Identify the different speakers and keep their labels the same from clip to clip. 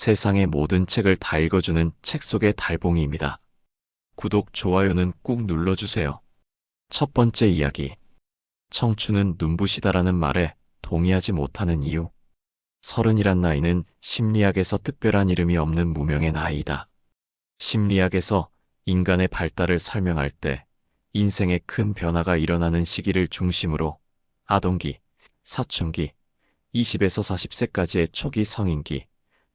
Speaker 1: 세상의 모든 책을 다 읽어주는 책 속의 달봉이입니다. 구독, 좋아요는 꾹 눌러주세요. 첫 번째 이야기. 청춘은 눈부시다라는 말에 동의하지 못하는 이유. 30이란 나이는 심리학에서 특별한 이름이 없는 무명의 나이이다. 심리학에서 인간의 발달을 설명할 때 인생의 큰 변화가 일어나는 시기를 중심으로 아동기, 사춘기, 20에서 40세까지의 초기 성인기,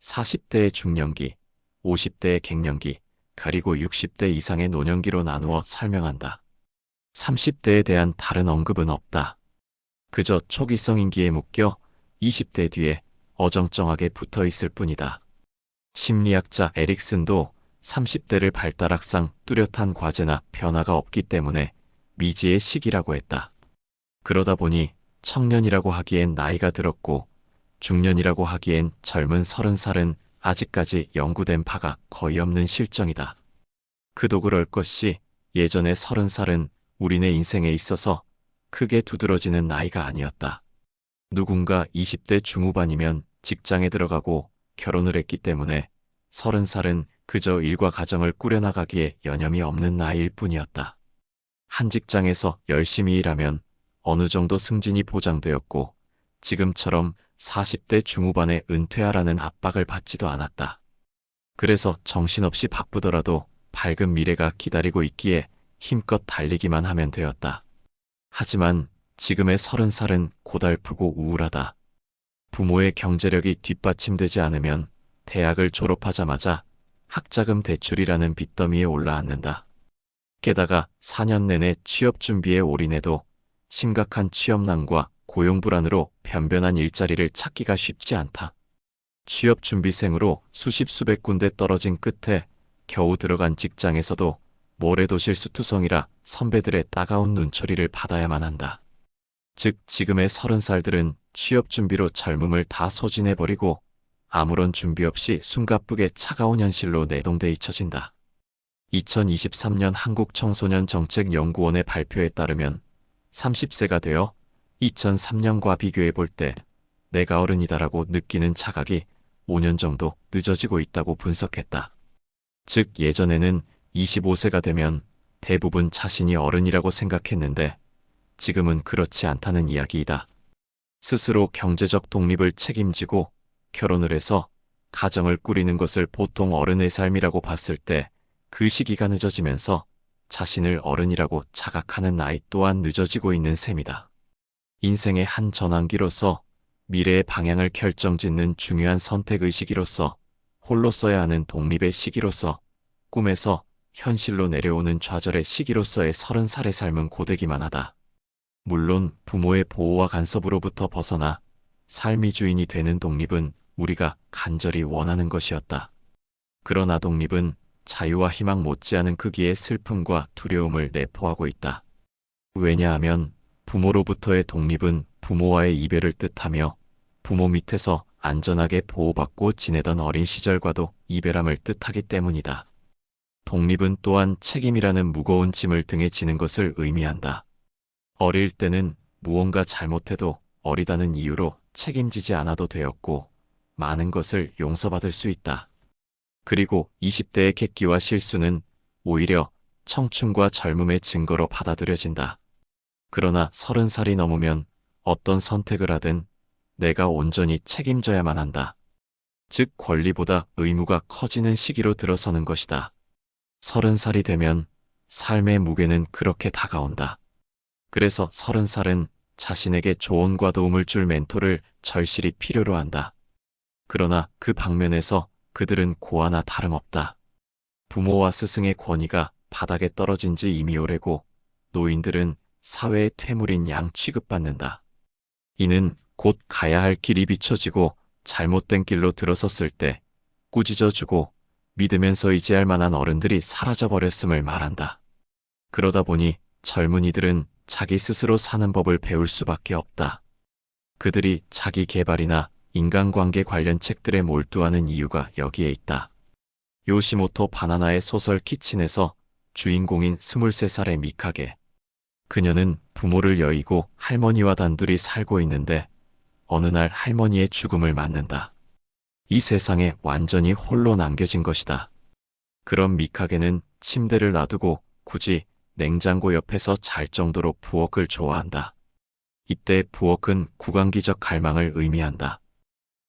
Speaker 1: 40대의 중년기, 50대의 갱년기, 그리고 60대 이상의 노년기로 나누어 설명한다. 30대에 대한 다른 언급은 없다. 그저 초기 성인기에 묶여 20대 뒤에 어정쩡하게 붙어 있을 뿐이다. 심리학자 에릭슨도 30대를 발달학상 뚜렷한 과제나 변화가 없기 때문에 미지의 시기라고 했다. 그러다 보니 청년이라고 하기엔 나이가 들었고 중년이라고 하기엔 젊은 30살은 아직까지 연구된 바가 거의 없는 실정이다. 그도 그럴 것이 예전의 30살은 우리네 인생에 있어서 크게 두드러지는 나이가 아니었다. 누군가 20대 중후반이면 직장에 들어가고 결혼을 했기 때문에 30살은 그저 일과 가정을 꾸려나가기에 여념이 없는 나이일 뿐이었다. 한 직장에서 열심히 일하면 어느 정도 승진이 보장되었고 지금처럼 40대 중후반에 은퇴하라는 압박을 받지도 않았다. 그래서 정신없이 바쁘더라도 밝은 미래가 기다리고 있기에 힘껏 달리기만 하면 되었다. 하지만 지금의 30살은 고달프고 우울하다. 부모의 경제력이 뒷받침되지 않으면 대학을 졸업하자마자 학자금 대출이라는 빚더미에 올라앉는다. 게다가 4년 내내 취업 준비에 올인해도 심각한 취업난과 고용불안으로 변변한 일자리를 찾기가 쉽지 않다. 취업 준비생으로 수십 수백 군데 떨어진 끝에 겨우 들어간 직장에서도 모래도실수투성이라 선배들의 따가운 눈초리를 받아야만 한다. 즉 지금의 30살들은 취업 준비로 젊음을 다 소진해버리고 아무런 준비 없이 숨가쁘게 차가운 현실로 내동돼 잊혀진다. 2023년 한국청소년정책연구원의 발표에 따르면 30세가 되어 2003년과 비교해 볼 때 내가 어른이다라고 느끼는 자각이 5년 정도 늦어지고 있다고 분석했다. 즉 예전에는 25세가 되면 대부분 자신이 어른이라고 생각했는데 지금은 그렇지 않다는 이야기이다. 스스로 경제적 독립을 책임지고 결혼을 해서 가정을 꾸리는 것을 보통 어른의 삶이라고 봤을 때 그 시기가 늦어지면서 자신을 어른이라고 자각하는 나이 또한 늦어지고 있는 셈이다. 인생의 한 전환기로서 미래의 방향을 결정짓는 중요한 선택의시기로서 홀로 써야 하는 독립의 시기로서 꿈에서 현실로 내려오는 좌절의 시기로서의 30살의 삶은 고되기만 하다. 물론 부모의 보호와 간섭으로부터 벗어나 삶의 주인이 되는 독립은 우리가 간절히 원하는 것이었다. 그러나 독립은 자유와 희망 못지않은 크기의 슬픔과 두려움을 내포하고 있다. 왜냐하면 부모로부터의 독립은 부모와의 이별을 뜻하며 부모 밑에서 안전하게 보호받고 지내던 어린 시절과도 이별함을 뜻하기 때문이다. 독립은 또한 책임이라는 무거운 짐을 등에 지는 것을 의미한다. 어릴 때는 무언가 잘못해도 어리다는 이유로 책임지지 않아도 되었고 많은 것을 용서받을 수 있다. 그리고 20대의 객기와 실수는 오히려 청춘과 젊음의 증거로 받아들여진다. 그러나 30살이 넘으면 어떤 선택을 하든 내가 온전히 책임져야만 한다. 즉 권리보다 의무가 커지는 시기로 들어서는 것이다. 30살이 되면 삶의 무게는 그렇게 다가온다. 그래서 30살은 자신에게 조언과 도움을 줄 멘토를 절실히 필요로 한다. 그러나 그 방면에서 그들은 고아나 다름없다. 부모와 스승의 권위가 바닥에 떨어진 지 이미 오래고 노인들은 사회의 퇴물인 양 취급받는다. 이는 곧 가야 할 길이 비춰지고 잘못된 길로 들어섰을 때 꾸짖어주고 믿으면서 의지할 만한 어른들이 사라져버렸음을 말한다. 그러다 보니 젊은이들은 자기 스스로 사는 법을 배울 수밖에 없다. 그들이 자기 개발이나 인간관계 관련 책들에 몰두하는 이유가 여기에 있다. 요시모토 바나나의 소설 키친에서 주인공인 23살의 미카게. 그녀는 부모를 여의고 할머니와 단둘이 살고 있는데 어느 날 할머니의 죽음을 맞는다. 이 세상에 완전히 홀로 남겨진 것이다. 그런 미카게는 침대를 놔두고 굳이 냉장고 옆에서 잘 정도로 부엌을 좋아한다. 이때 부엌은 국왕기적 갈망을 의미한다.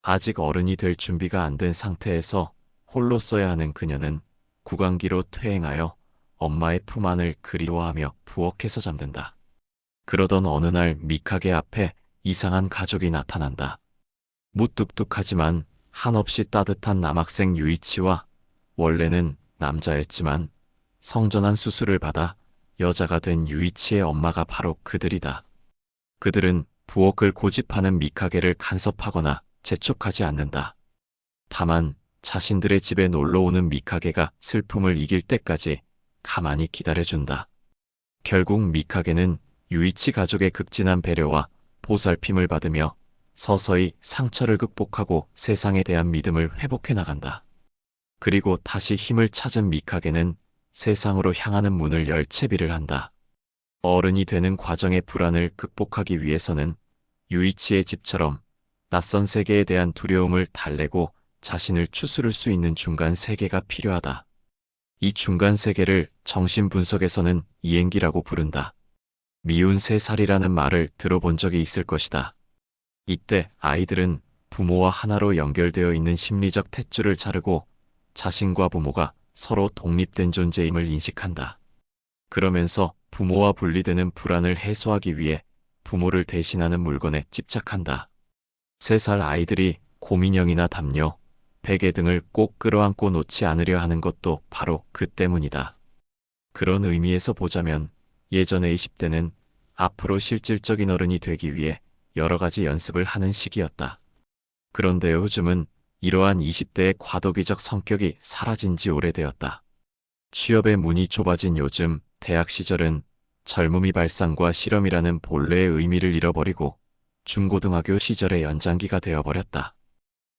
Speaker 1: 아직 어른이 될 준비가 안 된 상태에서 홀로 써야 하는 그녀는 국왕기로 퇴행하여 엄마의 품 안을 그리워하며 부엌에서 잠든다. 그러던 어느 날 미카게 앞에 이상한 가족이 나타난다. 무뚝뚝하지만 한없이 따뜻한 남학생 유이치와 원래는 남자였지만 성전환 수술을 받아 여자가 된 유이치의 엄마가 바로 그들이다. 그들은 부엌을 고집하는 미카게를 간섭하거나 재촉하지 않는다. 다만 자신들의 집에 놀러오는 미카게가 슬픔을 이길 때까지 가만히 기다려준다. 결국 미카게는 유이치 가족의 극진한 배려와 보살핌을 받으며 서서히 상처를 극복하고 세상에 대한 믿음을 회복해 나간다. 그리고 다시 힘을 찾은 미카게는 세상으로 향하는 문을 열 채비를 한다. 어른이 되는 과정의 불안을 극복하기 위해서는 유이치의 집처럼 낯선 세계에 대한 두려움을 달래고 자신을 추스를 수 있는 중간 세계가 필요하다. 이 중간 세계를 정신분석에서는 이행기라고 부른다. 미운 3살이라는 말을 들어본 적이 있을 것이다. 이때 아이들은 부모와 하나로 연결되어 있는 심리적 탯줄을 자르고 자신과 부모가 서로 독립된 존재임을 인식한다. 그러면서 부모와 분리되는 불안을 해소하기 위해 부모를 대신하는 물건에 집착한다. 3살 아이들이 곰인형이나 담요, 베개 등을 꼭 끌어안고 놓지 않으려 하는 것도 바로 그 때문이다. 그런 의미에서 보자면 예전의 20대는 앞으로 실질적인 어른이 되기 위해 여러 가지 연습을 하는 시기였다. 그런데 요즘은 이러한 20대의 과도기적 성격이 사라진 지 오래되었다. 취업의 문이 좁아진 요즘 대학 시절은 젊음이 발상과 실험이라는 본래의 의미를 잃어버리고 중고등학교 시절의 연장기가 되어버렸다.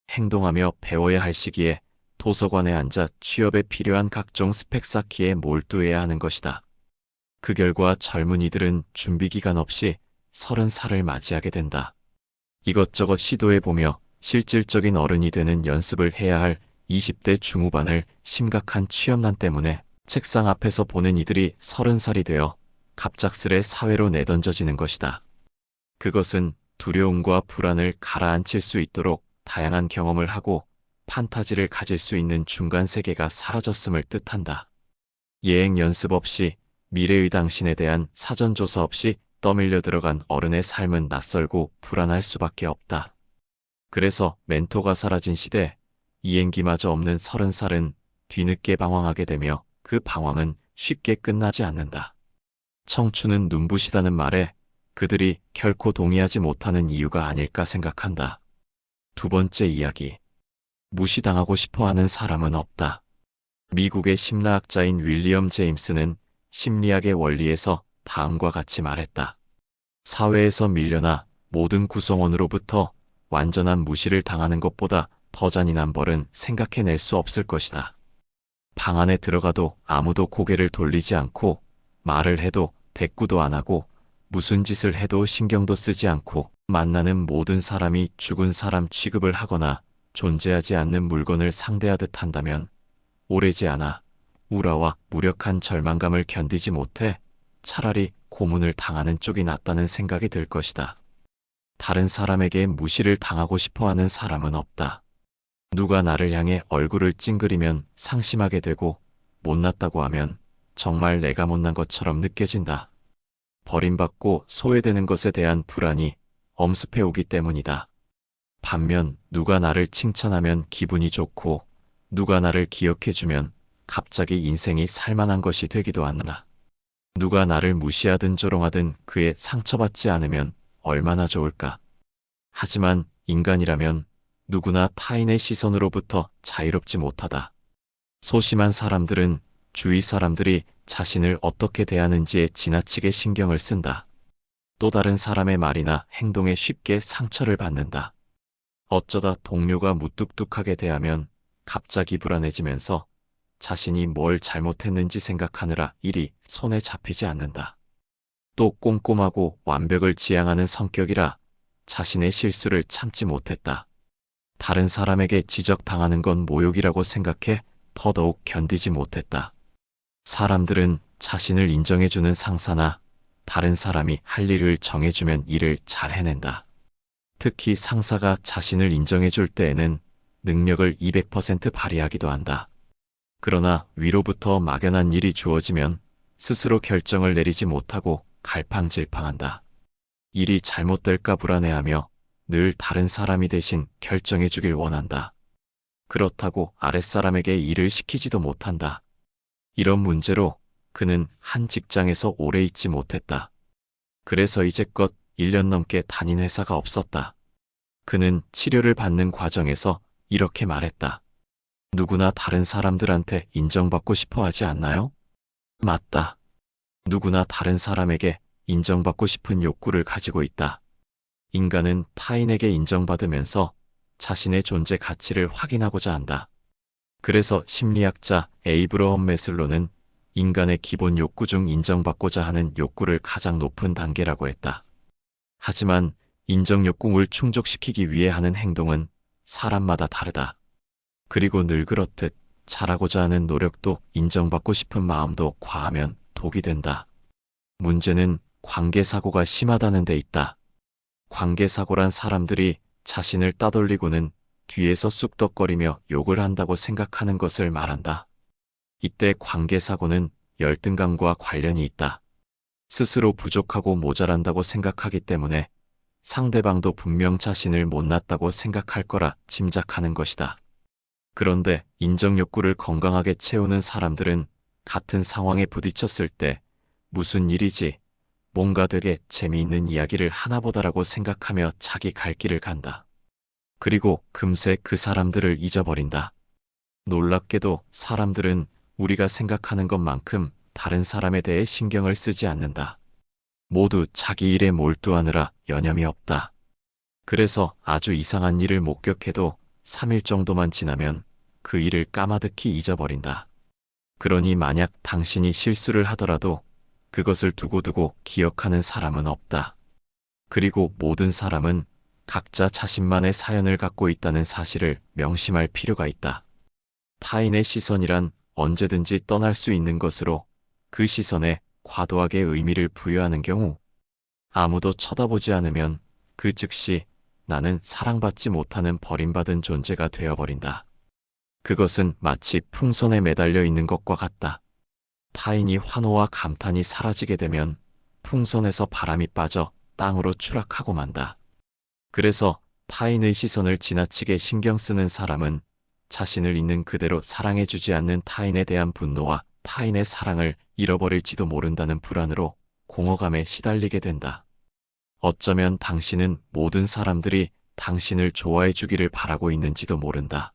Speaker 1: 행동하며 배워야 할 시기에 도서관에 앉아 취업에 필요한 각종 스펙 쌓기에 몰두해야 하는 것이다. 그 결과 젊은이들은 준비기간 없이 30살을 맞이하게 된다. 이것저것 시도해보며 실질적인 어른이 되는 연습을 해야 할 20대 중후반을 심각한 취업난 때문에 책상 앞에서 보낸 이들이 30살이 되어 갑작스레 사회로 내던져지는 것이다. 그것은 두려움과 불안을 가라앉힐 수 있도록 다양한 경험을 하고 판타지를 가질 수 있는 중간 세계가 사라졌음을 뜻한다. 예행 연습 없이 미래의 당신에 대한 사전조사 없이 떠밀려 들어간 어른의 삶은 낯설고 불안할 수밖에 없다. 그래서 멘토가 사라진 시대, 이행기마저 없는 30살은 뒤늦게 방황하게 되며 그 방황은 쉽게 끝나지 않는다. 청춘은 눈부시다는 말에 그들이 결코 동의하지 못하는 이유가 아닐까 생각한다. 두 번째 이야기. 무시당하고 싶어하는 사람은 없다. 미국의 심리학자인 윌리엄 제임스는 심리학의 원리에서 다음과 같이 말했다. 사회에서 밀려나 모든 구성원으로부터 완전한 무시를 당하는 것보다 더 잔인한 벌은 생각해낼 수 없을 것이다. 방 안에 들어가도 아무도 고개를 돌리지 않고 말을 해도 대꾸도 안 하고 무슨 짓을 해도 신경도 쓰지 않고 만나는 모든 사람이 죽은 사람 취급을 하거나 존재하지 않는 물건을 상대하듯 한다면 오래지 않아 우라와 무력한 절망감을 견디지 못해 차라리 고문을 당하는 쪽이 낫다는 생각이 들 것이다. 다른 사람에게 무시를 당하고 싶어하는 사람은 없다. 누가 나를 향해 얼굴을 찡그리면 상심하게 되고 못났다고 하면 정말 내가 못난 것처럼 느껴진다. 버림받고 소외되는 것에 대한 불안이 엄습해 오기 때문이다. 반면 누가 나를 칭찬하면 기분이 좋고 누가 나를 기억해주면 갑자기 인생이 살만한 것이 되기도 한다. 누가 나를 무시하든 조롱하든 그에 상처받지 않으면 얼마나 좋을까. 하지만 인간이라면 누구나 타인의 시선으로부터 자유롭지 못하다. 소심한 사람들은 주위 사람들이 자신을 어떻게 대하는지에 지나치게 신경을 쓴다. 또 다른 사람의 말이나 행동에 쉽게 상처를 받는다. 어쩌다 동료가 무뚝뚝하게 대하면 갑자기 불안해지면서 자신이 뭘 잘못했는지 생각하느라 일이 손에 잡히지 않는다. 또 꼼꼼하고 완벽을 지향하는 성격이라 자신의 실수를 참지 못했다. 다른 사람에게 지적당하는 건 모욕이라고 생각해 더더욱 견디지 못했다. 사람들은 자신을 인정해주는 상사나 다른 사람이 할 일을 정해주면 일을 잘 해낸다. 특히 상사가 자신을 인정해줄 때에는 능력을 200% 발휘하기도 한다. 그러나 위로부터 막연한 일이 주어지면 스스로 결정을 내리지 못하고 갈팡질팡한다. 일이 잘못될까 불안해하며 늘 다른 사람이 대신 결정해 주길 원한다. 그렇다고 아랫사람에게 일을 시키지도 못한다. 이런 문제로 그는 한 직장에서 오래 있지 못했다. 그래서 이제껏 1년 넘게 다닌 회사가 없었다. 그는 치료를 받는 과정에서 이렇게 말했다. 누구나 다른 사람들한테 인정받고 싶어 하지 않나요? 맞다. 누구나 다른 사람에게 인정받고 싶은 욕구를 가지고 있다. 인간은 타인에게 인정받으면서 자신의 존재 가치를 확인하고자 한다. 그래서 심리학자 에이브러험 매슬로는 인간의 기본 욕구 중 인정받고자 하는 욕구를 가장 높은 단계라고 했다. 하지만 인정 욕구를 충족시키기 위해 하는 행동은 사람마다 다르다. 그리고 늘 그렇듯 잘하고자 하는 노력도 인정받고 싶은 마음도 과하면 독이 된다. 문제는 관계사고가 심하다는 데 있다. 관계사고란 사람들이 자신을 따돌리고는 뒤에서 쑥덕거리며 욕을 한다고 생각하는 것을 말한다. 이때 관계사고는 열등감과 관련이 있다. 스스로 부족하고 모자란다고 생각하기 때문에 상대방도 분명 자신을 못났다고 생각할 거라 짐작하는 것이다. 그런데 인정욕구를 건강하게 채우는 사람들은 같은 상황에 부딪혔을 때 무슨 일이지? 뭔가 되게 재미있는 이야기를 하나보다라고 생각하며 자기 갈 길을 간다. 그리고 금세 그 사람들을 잊어버린다. 놀랍게도 사람들은 우리가 생각하는 것만큼 다른 사람에 대해 신경을 쓰지 않는다. 모두 자기 일에 몰두하느라 여념이 없다. 그래서 아주 이상한 일을 목격해도 3일 정도만 지나면 그 일을 까마득히 잊어버린다. 그러니 만약 당신이 실수를 하더라도 그것을 두고두고 기억하는 사람은 없다. 그리고 모든 사람은 각자 자신만의 사연을 갖고 있다는 사실을 명심할 필요가 있다. 타인의 시선이란 언제든지 떠날 수 있는 것으로 그 시선에 과도하게 의미를 부여하는 경우 아무도 쳐다보지 않으면 그 즉시 나는 사랑받지 못하는 버림받은 존재가 되어버린다. 그것은 마치 풍선에 매달려 있는 것과 같다. 타인이 환호와 감탄이 사라지게 되면 풍선에서 바람이 빠져 땅으로 추락하고 만다. 그래서 타인의 시선을 지나치게 신경 쓰는 사람은 자신을 있는 그대로 사랑해주지 않는 타인에 대한 분노와 타인의 사랑을 잃어버릴지도 모른다는 불안으로 공허감에 시달리게 된다. 어쩌면 당신은 모든 사람들이 당신을 좋아해 주기를 바라고 있는지도 모른다.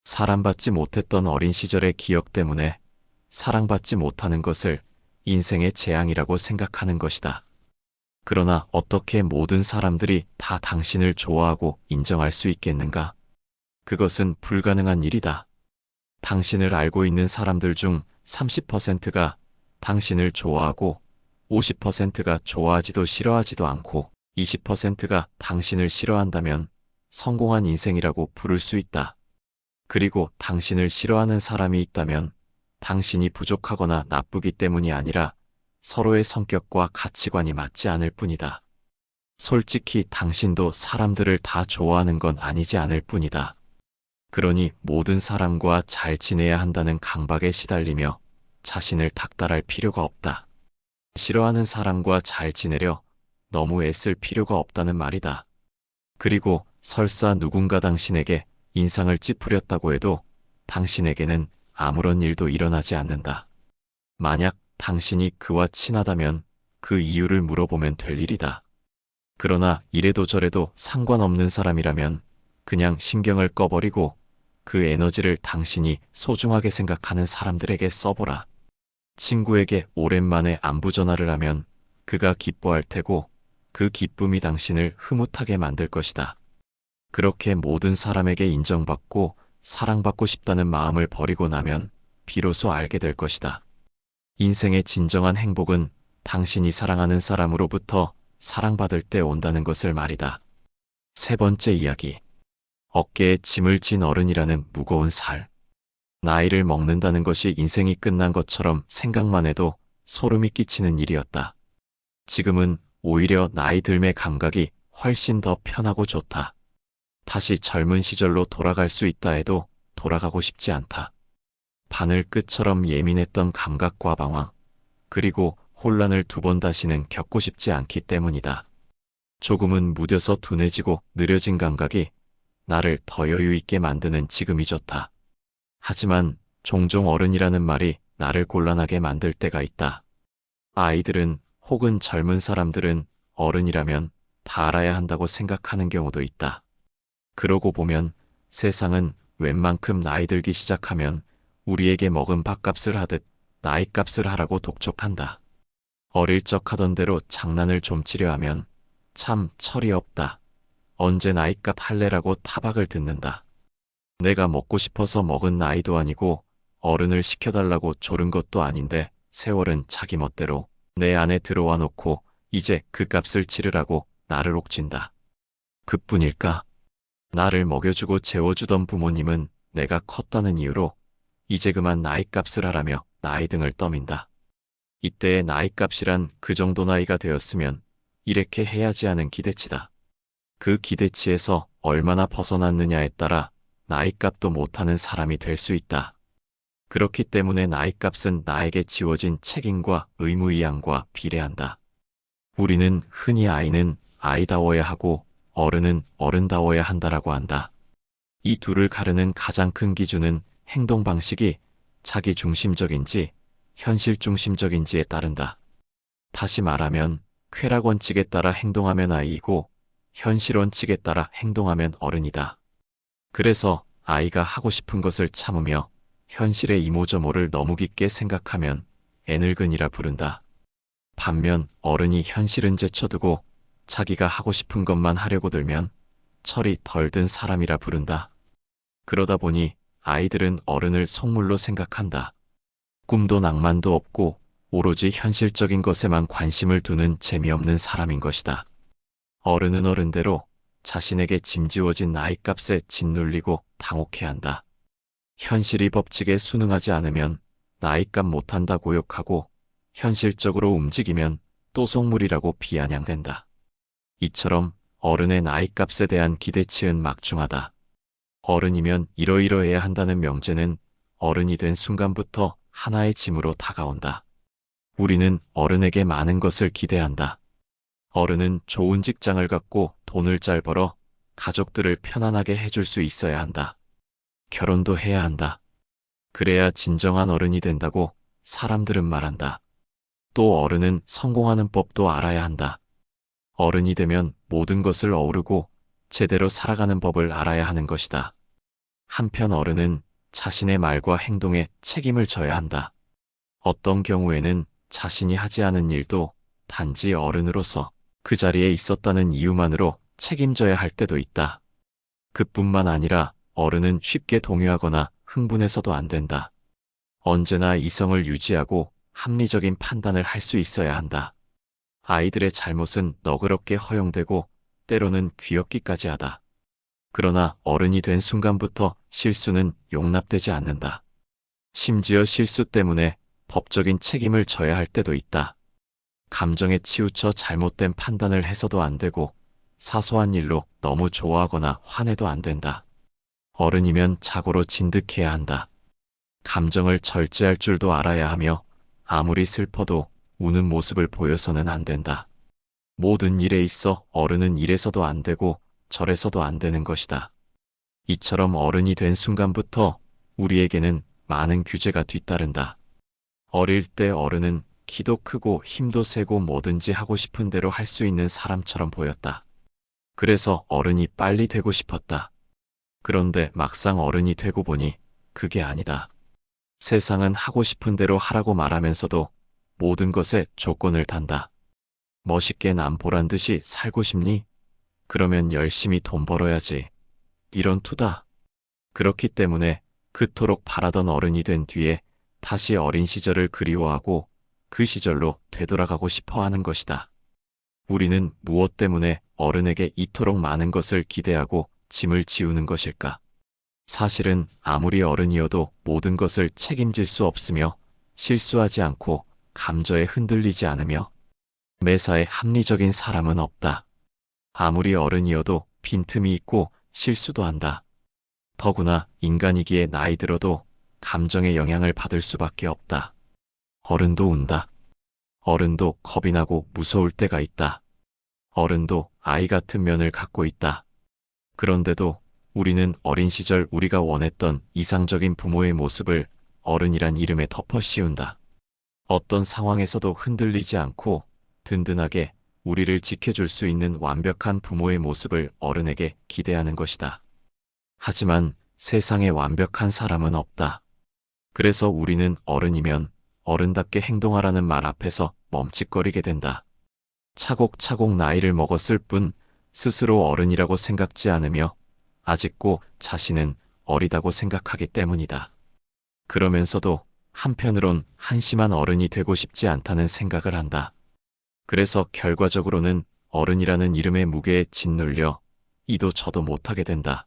Speaker 1: 사랑받지 못했던 어린 시절의 기억 때문에 사랑받지 못하는 것을 인생의 재앙이라고 생각하는 것이다. 그러나 어떻게 모든 사람들이 다 당신을 좋아하고 인정할 수 있겠는가? 그것은 불가능한 일이다. 당신을 알고 있는 사람들 중 30%가 당신을 좋아하고 50%가 좋아하지도 싫어하지도 않고 20%가 당신을 싫어한다면 성공한 인생이라고 부를 수 있다. 그리고 당신을 싫어하는 사람이 있다면 당신이 부족하거나 나쁘기 때문이 아니라 서로의 성격과 가치관이 맞지 않을 뿐이다. 솔직히 당신도 사람들을 다 좋아하는 건 아니지 않을 뿐이다. 그러니 모든 사람과 잘 지내야 한다는 강박에 시달리며 자신을 닥달할 필요가 없다. 싫어하는 사람과 잘 지내려 너무 애쓸 필요가 없다는 말이다. 그리고 설사 누군가 당신에게 인상을 찌푸렸다고 해도 당신에게는 아무런 일도 일어나지 않는다. 만약 당신이 그와 친하다면 그 이유를 물어보면 될 일이다. 그러나 이래도 저래도 상관없는 사람이라면 그냥 신경을 꺼버리고 그 에너지를 당신이 소중하게 생각하는 사람들에게 써보라. 친구에게 오랜만에 안부 전화를 하면 그가 기뻐할 테고 그 기쁨이 당신을 흐뭇하게 만들 것이다. 그렇게 모든 사람에게 인정받고 사랑받고 싶다는 마음을 버리고 나면 비로소 알게 될 것이다. 인생의 진정한 행복은 당신이 사랑하는 사람으로부터 사랑받을 때 온다는 것을 말이다. 세 번째 이야기. 어깨에 짐을 진 어른이라는 무거운 살. 나이를 먹는다는 것이 인생이 끝난 것처럼 생각만 해도 소름이 끼치는 일이었다. 지금은 오히려 나이 들매 감각이 훨씬 더 편하고 좋다. 다시 젊은 시절로 돌아갈 수 있다 해도 돌아가고 싶지 않다. 바늘 끝처럼 예민했던 감각과 방황, 그리고 혼란을 두 번 다시는 겪고 싶지 않기 때문이다. 조금은 무뎌서 둔해지고 느려진 감각이 나를 더 여유 있게 만드는 지금이 좋다. 하지만 종종 어른이라는 말이 나를 곤란하게 만들 때가 있다. 아이들은 혹은 젊은 사람들은 어른이라면 다 알아야 한다고 생각하는 경우도 있다. 그러고 보면 세상은 웬만큼 나이 들기 시작하면 우리에게 먹은 밥값을 하듯 나이값을 하라고 독촉한다. 어릴 적 하던 대로 장난을 좀 치려 하면 참 철이 없다. 언제 나이값 할래라고 타박을 듣는다. 내가 먹고 싶어서 먹은 나이도 아니고 어른을 시켜달라고 조른 것도 아닌데 세월은 자기 멋대로 내 안에 들어와 놓고 이제 그 값을 치르라고 나를 옥진다. 그뿐일까? 나를 먹여주고 재워주던 부모님은 내가 컸다는 이유로 이제 그만 나이값을 하라며 나이 등을 떠민다. 이때의 나이값이란 그 정도 나이가 되었으면 이렇게 해야지 하는 기대치다. 그 기대치에서 얼마나 벗어났느냐에 따라 나이값도 못하는 사람이 될 수 있다. 그렇기 때문에 나이값은 나에게 지워진 책임과 의무이양과 비례한다. 우리는 흔히 아이는 아이다워야 하고 어른은 어른다워야 한다라고 한다. 이 둘을 가르는 가장 큰 기준은 행동 방식이 자기 중심적인지 현실 중심적인지에 따른다. 다시 말하면 쾌락 원칙에 따라 행동하면 아이이고 현실 원칙에 따라 행동하면 어른이다. 그래서 아이가 하고 싶은 것을 참으며 현실의 이모저모를 너무 깊게 생각하면 애늙은이라 부른다. 반면 어른이 현실은 제쳐두고 자기가 하고 싶은 것만 하려고 들면 철이 덜 든 사람이라 부른다. 그러다 보니 아이들은 어른을 속물로 생각한다. 꿈도 낭만도 없고 오로지 현실적인 것에만 관심을 두는 재미없는 사람인 것이다. 어른은 어른대로 자신에게 짐지워진 나이값에 짓눌리고 당혹해한다. 현실이 법칙에 순응하지 않으면 나이값 못한다고 욕하고 현실적으로 움직이면 또 속물이라고 비아냥댄다. 이처럼 어른의 나이값에 대한 기대치는 막중하다. 어른이면 이러이러해야 한다는 명제는 어른이 된 순간부터 하나의 짐으로 다가온다. 우리는 어른에게 많은 것을 기대한다. 어른은 좋은 직장을 갖고 돈을 잘 벌어 가족들을 편안하게 해줄 수 있어야 한다. 결혼도 해야 한다. 그래야 진정한 어른이 된다고 사람들은 말한다. 또 어른은 성공하는 법도 알아야 한다. 어른이 되면 모든 것을 어우르고 제대로 살아가는 법을 알아야 하는 것이다. 한편 어른은 자신의 말과 행동에 책임을 져야 한다. 어떤 경우에는 자신이 하지 않은 일도 단지 어른으로서 그 자리에 있었다는 이유만으로 책임져야 할 때도 있다. 그뿐만 아니라 어른은 쉽게 동요하거나 흥분해서도 안 된다. 언제나 이성을 유지하고 합리적인 판단을 할 수 있어야 한다. 아이들의 잘못은 너그럽게 허용되고 때로는 귀엽기까지 하다. 그러나 어른이 된 순간부터 실수는 용납되지 않는다. 심지어 실수 때문에 법적인 책임을 져야 할 때도 있다. 감정에 치우쳐 잘못된 판단을 해서도 안 되고 사소한 일로 너무 좋아하거나 화내도 안 된다. 어른이면 자고로 진득해야 한다. 감정을 절제할 줄도 알아야 하며 아무리 슬퍼도 우는 모습을 보여서는 안 된다. 모든 일에 있어 어른은 이래서도 안 되고 저래서도 안 되는 것이다. 이처럼 어른이 된 순간부터 우리에게는 많은 규제가 뒤따른다. 어릴 때 어른은 키도 크고 힘도 세고 뭐든지 하고 싶은 대로 할 수 있는 사람처럼 보였다. 그래서 어른이 빨리 되고 싶었다. 그런데 막상 어른이 되고 보니 그게 아니다. 세상은 하고 싶은 대로 하라고 말하면서도 모든 것에 조건을 단다. 멋있게 남 보란 듯이 살고 싶니? 그러면 열심히 돈 벌어야지. 이런 투다. 그렇기 때문에 그토록 바라던 어른이 된 뒤에 다시 어린 시절을 그리워하고 그 시절로 되돌아가고 싶어 하는 것이다. 우리는 무엇 때문에 어른에게 이토록 많은 것을 기대하고 짐을 지우는 것일까? 사실은 아무리 어른이어도 모든 것을 책임질 수 없으며 실수하지 않고 감정에 흔들리지 않으며 매사에 합리적인 사람은 없다. 아무리 어른이어도 빈틈이 있고 실수도 한다. 더구나 인간이기에 나이 들어도 감정의 영향을 받을 수밖에 없다. 어른도 운다. 어른도 겁이 나고 무서울 때가 있다. 어른도 아이 같은 면을 갖고 있다. 그런데도 우리는 어린 시절 우리가 원했던 이상적인 부모의 모습을 어른이란 이름에 덮어 씌운다. 어떤 상황에서도 흔들리지 않고 든든하게 우리를 지켜줄 수 있는 완벽한 부모의 모습을 어른에게 기대하는 것이다. 하지만 세상에 완벽한 사람은 없다. 그래서 우리는 어른이면 어른답게 행동하라는 말 앞에서 멈칫거리게 된다. 차곡차곡 나이를 먹었을 뿐 스스로 어른이라고 생각지 않으며 아직도 자신은 어리다고 생각하기 때문이다. 그러면서도 한편으론 한심한 어른이 되고 싶지 않다는 생각을 한다. 그래서 결과적으로는 어른이라는 이름의 무게에 짓눌려 이도 저도 못하게 된다.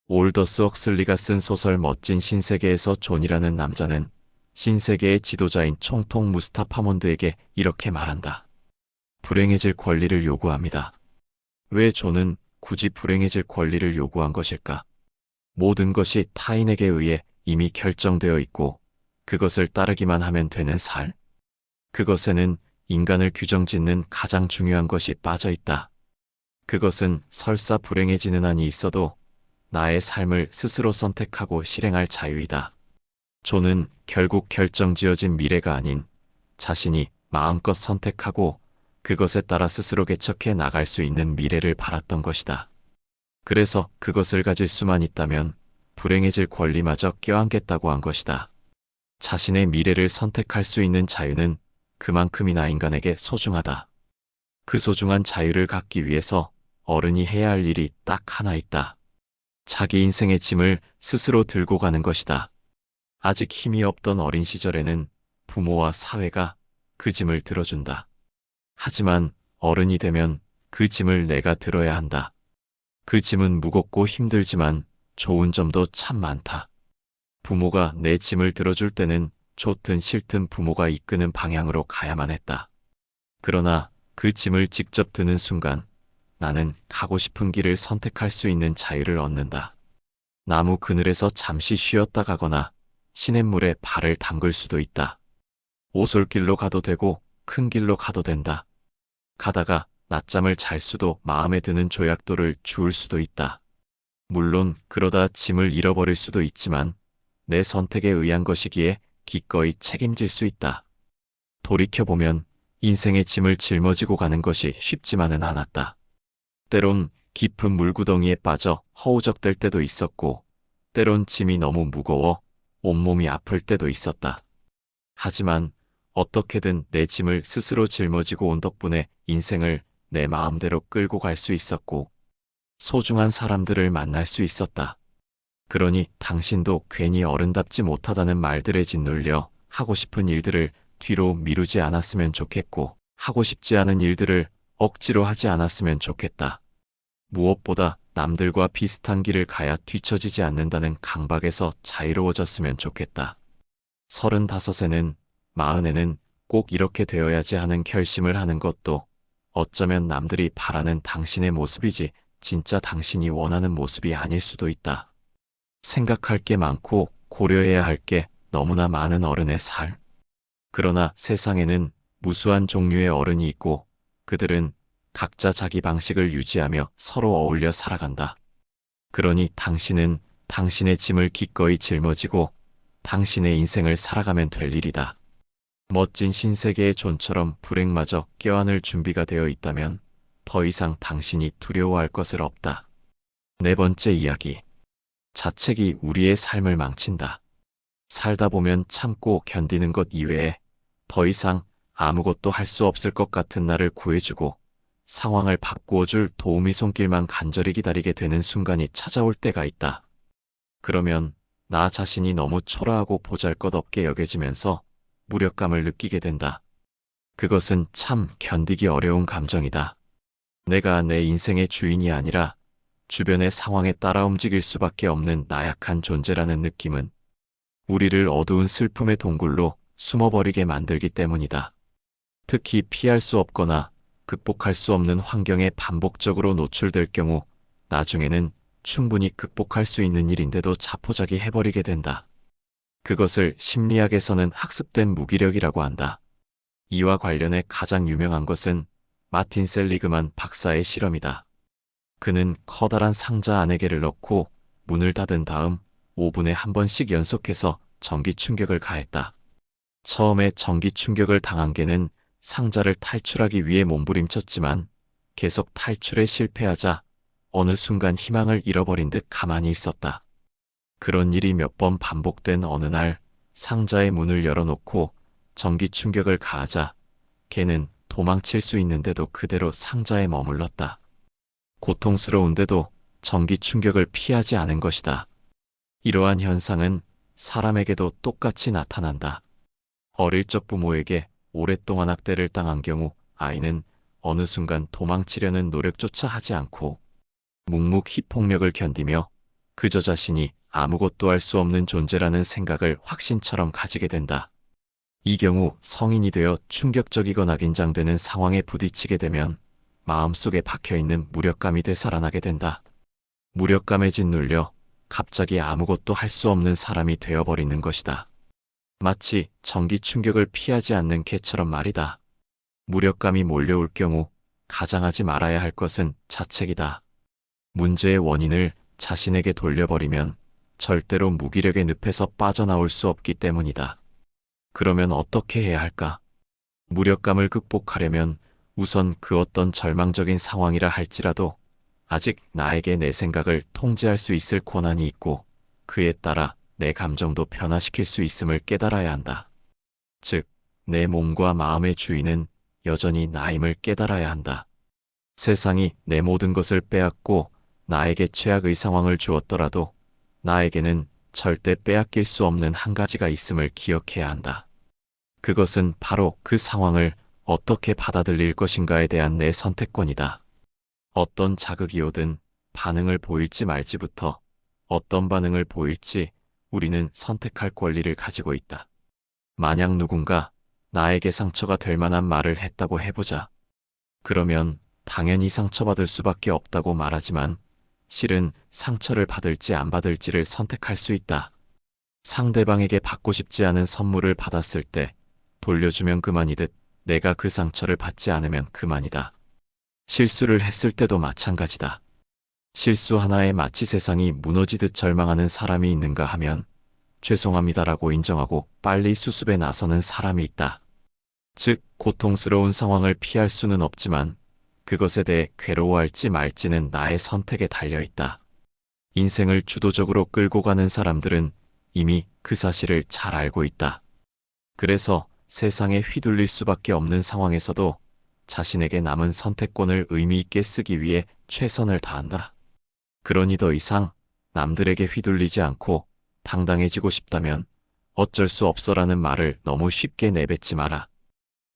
Speaker 1: 올더스 헉슬리가 쓴 소설 멋진 신세계에서 존이라는 남자는 신세계의 지도자인 총통 무스타파 몬드에게 이렇게 말한다. 불행해질 권리를 요구합니다. 왜 존은 굳이 불행해질 권리를 요구한 것일까? 모든 것이 타인에게 의해 이미 결정되어 있고 그것을 따르기만 하면 되는 살. 그것에는 인간을 규정짓는 가장 중요한 것이 빠져 있다. 그것은 설사 불행해지는 한이 있어도 나의 삶을 스스로 선택하고 실행할 자유이다. 존은 결국 결정지어진 미래가 아닌 자신이 마음껏 선택하고 그것에 따라 스스로 개척해 나갈 수 있는 미래를 바랐던 것이다. 그래서 그것을 가질 수만 있다면 불행해질 권리마저 껴안겠다고 한 것이다. 자신의 미래를 선택할 수 있는 자유는 그만큼이나 인간에게 소중하다. 그 소중한 자유를 갖기 위해서 어른이 해야 할 일이 딱 하나 있다. 자기 인생의 짐을 스스로 들고 가는 것이다. 아직 힘이 없던 어린 시절에는 부모와 사회가 그 짐을 들어준다. 하지만 어른이 되면 그 짐을 내가 들어야 한다. 그 짐은 무겁고 힘들지만 좋은 점도 참 많다. 부모가 내 짐을 들어줄 때는 좋든 싫든 부모가 이끄는 방향으로 가야만 했다. 그러나 그 짐을 직접 드는 순간 나는 가고 싶은 길을 선택할 수 있는 자유를 얻는다. 나무 그늘에서 잠시 쉬었다 가거나 시냇물에 발을 담글 수도 있다. 오솔길로 가도 되고 큰 길로 가도 된다. 가다가 낮잠을 잘 수도 마음에 드는 조약돌을 주울 수도 있다. 물론 그러다 짐을 잃어버릴 수도 있지만 내 선택에 의한 것이기에 기꺼이 책임질 수 있다. 돌이켜보면 인생의 짐을 짊어지고 가는 것이 쉽지만은 않았다. 때론 깊은 물구덩이에 빠져 허우적댈 때도 있었고 때론 짐이 너무 무거워 온몸이 아플 때도 있었다. 하지만 어떻게든 내 짐을 스스로 짊어지고 온 덕분에 인생을 내 마음대로 끌고 갈 수 있었고 소중한 사람들을 만날 수 있었다. 그러니 당신도 괜히 어른답지 못하다는 말들에 짓눌려 하고 싶은 일들을 뒤로 미루지 않았으면 좋겠고 하고 싶지 않은 일들을 억지로 하지 않았으면 좋겠다. 무엇보다 남들과 비슷한 길을 가야 뒤처지지 않는다는 강박에서 자유로워졌으면 좋겠다. 35에는 40에는 꼭 이렇게 되어야지 하는 결심을 하는 것도 어쩌면 남들이 바라는 당신의 모습이지 진짜 당신이 원하는 모습이 아닐 수도 있다. 생각할 게 많고 고려해야 할 게 너무나 많은 어른의 삶. 그러나 세상에는 무수한 종류의 어른이 있고 그들은 각자 자기 방식을 유지하며 서로 어울려 살아간다. 그러니 당신은 당신의 짐을 기꺼이 짊어지고 당신의 인생을 살아가면 될 일이다. 멋진 신세계의 존처럼 불행마저 껴안을 준비가 되어 있다면 더 이상 당신이 두려워할 것은 없다. 네 번째 이야기. 자책이 우리의 삶을 망친다. 살다 보면 참고 견디는 것 이외에 더 이상 아무것도 할 수 없을 것 같은 나를 구해주고 상황을 바꾸어줄 도우미 손길만 간절히 기다리게 되는 순간이 찾아올 때가 있다. 그러면 나 자신이 너무 초라하고 보잘것없게 여겨지면서 무력감을 느끼게 된다. 그것은 참 견디기 어려운 감정이다. 내가 내 인생의 주인이 아니라 주변의 상황에 따라 움직일 수밖에 없는 나약한 존재라는 느낌은 우리를 어두운 슬픔의 동굴로 숨어버리게 만들기 때문이다. 특히 피할 수 없거나 극복할 수 없는 환경에 반복적으로 노출될 경우 나중에는 충분히 극복할 수 있는 일인데도 자포자기 해버리게 된다. 그것을 심리학에서는 학습된 무기력이라고 한다. 이와 관련해 가장 유명한 것은 마틴 셀리그만 박사의 실험이다. 그는 커다란 상자 안에 개를 넣고 문을 닫은 다음 5분에 한 번씩 연속해서 전기 충격을 가했다. 처음에 전기 충격을 당한 개는 상자를 탈출하기 위해 몸부림쳤지만 계속 탈출에 실패하자 어느 순간 희망을 잃어버린 듯 가만히 있었다. 그런 일이 몇 번 반복된 어느 날 상자의 문을 열어놓고 전기 충격을 가하자 개는 도망칠 수 있는데도 그대로 상자에 머물렀다. 고통스러운데도 전기 충격을 피하지 않은 것이다. 이러한 현상은 사람에게도 똑같이 나타난다. 어릴 적 부모에게 오랫동안 학대를 당한 경우 아이는 어느 순간 도망치려는 노력조차 하지 않고 묵묵히 폭력을 견디며 그저 자신이 아무것도 할 수 없는 존재라는 생각을 확신처럼 가지게 된다. 이 경우 성인이 되어 충격적이거나 긴장되는 상황에 부딪히게 되면 마음속에 박혀있는 무력감이 되살아나게 된다. 무력감에 짓눌려 갑자기 아무것도 할 수 없는 사람이 되어버리는 것이다. 마치 전기 충격을 피하지 않는 개처럼 말이다. 무력감이 몰려올 경우 가장 하지 말아야 할 것은 자책이다. 문제의 원인을 자신에게 돌려버리면 절대로 무기력의 늪에서 빠져나올 수 없기 때문이다. 그러면 어떻게 해야 할까? 무력감을 극복하려면 우선 그 어떤 절망적인 상황이라 할지라도 아직 나에게 내 생각을 통제할 수 있을 권한이 있고 그에 따라 내 감정도 변화시킬 수 있음을 깨달아야 한다. 즉, 내 몸과 마음의 주인은 여전히 나임을 깨달아야 한다. 세상이 내 모든 것을 빼앗고 나에게 최악의 상황을 주었더라도 나에게는 절대 빼앗길 수 없는 한 가지가 있음을 기억해야 한다. 그것은 바로 그 상황을 어떻게 받아들일 것인가에 대한 내 선택권이다. 어떤 자극이 오든 반응을 보일지 말지부터 어떤 반응을 보일지 우리는 선택할 권리를 가지고 있다. 만약 누군가 나에게 상처가 될 만한 말을 했다고 해보자. 그러면 당연히 상처받을 수밖에 없다고 말하지만 실은 상처를 받을지 안 받을지를 선택할 수 있다. 상대방에게 받고 싶지 않은 선물을 받았을 때 돌려주면 그만이듯 내가 그 상처를 받지 않으면 그만이다. 실수를 했을 때도 마찬가지다. 실수 하나에 마치 세상이 무너지듯 절망하는 사람이 있는가 하면 죄송합니다라고 인정하고 빨리 수습에 나서는 사람이 있다. 즉, 고통스러운 상황을 피할 수는 없지만 그것에 대해 괴로워할지 말지는 나의 선택에 달려있다. 인생을 주도적으로 끌고 가는 사람들은 이미 그 사실을 잘 알고 있다. 그래서 세상에 휘둘릴 수밖에 없는 상황에서도 자신에게 남은 선택권을 의미 있게 쓰기 위해 최선을 다한다. 그러니 더 이상 남들에게 휘둘리지 않고 당당해지고 싶다면 어쩔 수 없어라는 말을 너무 쉽게 내뱉지 마라.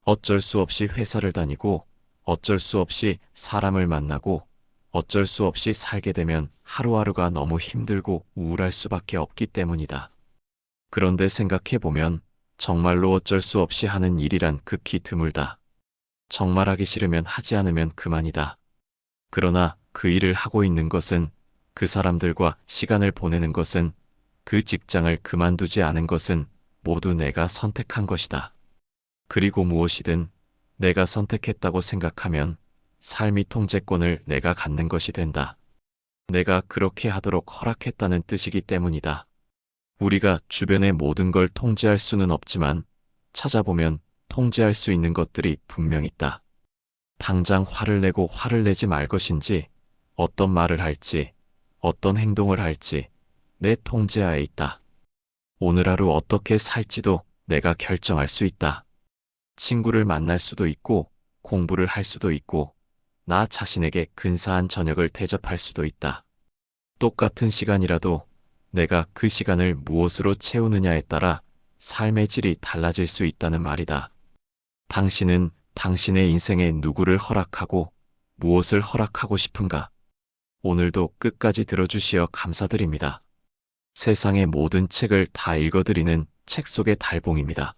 Speaker 1: 어쩔 수 없이 회사를 다니고 어쩔 수 없이 사람을 만나고 어쩔 수 없이 살게 되면 하루하루가 너무 힘들고 우울할 수밖에 없기 때문이다. 그런데 생각해보면 정말로 어쩔 수 없이 하는 일이란 극히 드물다. 정말 하기 싫으면 하지 않으면 그만이다. 그러나 그 일을 하고 있는 것은, 그 사람들과 시간을 보내는 것은, 그 직장을 그만두지 않은 것은 모두 내가 선택한 것이다. 그리고 무엇이든 내가 선택했다고 생각하면 삶의 통제권을 내가 갖는 것이 된다. 내가 그렇게 하도록 허락했다는 뜻이기 때문이다. 우리가 주변의 모든 걸 통제할 수는 없지만 찾아보면 통제할 수 있는 것들이 분명 있다. 당장 화를 내고 화를 내지 말 것인지, 어떤 말을 할지, 어떤 행동을 할지 내 통제하에 있다. 오늘 하루 어떻게 살지도 내가 결정할 수 있다. 친구를 만날 수도 있고, 공부를 할 수도 있고, 나 자신에게 근사한 저녁을 대접할 수도 있다. 똑같은 시간이라도 내가 그 시간을 무엇으로 채우느냐에 따라 삶의 질이 달라질 수 있다는 말이다. 당신은 당신의 인생에 누구를 허락하고 무엇을 허락하고 싶은가? 오늘도 끝까지 들어주시어 감사드립니다. 세상의 모든 책을 다 읽어드리는 책 속의 달봉입니다.